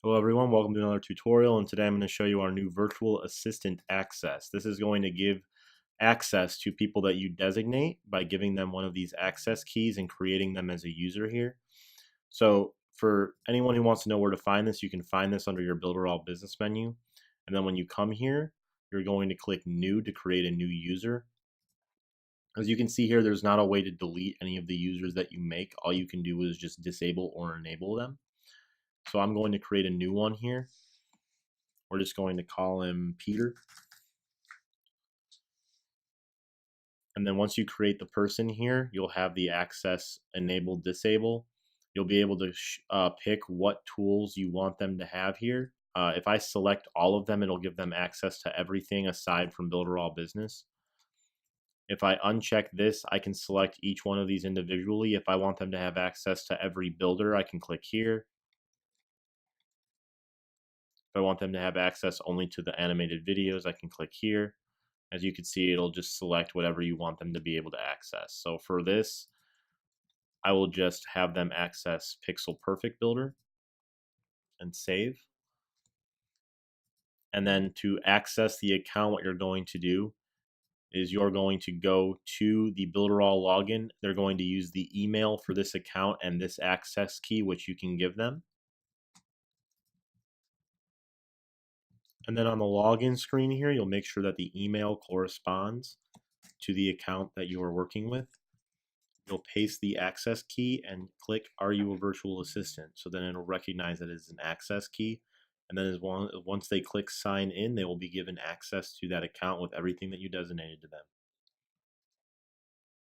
Hello everyone, welcome to another tutorial, and today I'm going to show you our new virtual assistant access. This is going to give access to people that you designate by giving them one of these access keys and creating them as a user here. So for anyone who wants to know where to find this, you can find this under your Builderall business menu. And then when you come here, you're going to click new to create a new user. As you can see here, there's not a way to delete any of the users that you make. All you can do is just disable or enable them. So I'm going to create a new one here. We're just going to call him Peter. And then once you create the person here, you'll have the access enable, disable. You'll be able to pick what tools you want them to have here. If I select all of them, it'll give them access to everything aside from Builderall Business. If I uncheck this, I can select each one of these individually. If I want them to have access to every builder, I can click here. If I want them to have access only to the animated videos, I can click here. As you can see, it'll just select whatever you want them to be able to access. So for this, I will just have them access Pixel Perfect Builder and save. And then to access the account, what you're going to do is you're going to go to the Builderall login. They're going to use the email for this account and this access key, which you can give them. And then on the login screen here, you'll make sure that the email corresponds to the account that you are working with. You'll paste the access key and click "Are you a virtual assistant?" So then it'll recognize that it's an access key. And then once they click sign in, they will be given access to that account with everything that you designated to them.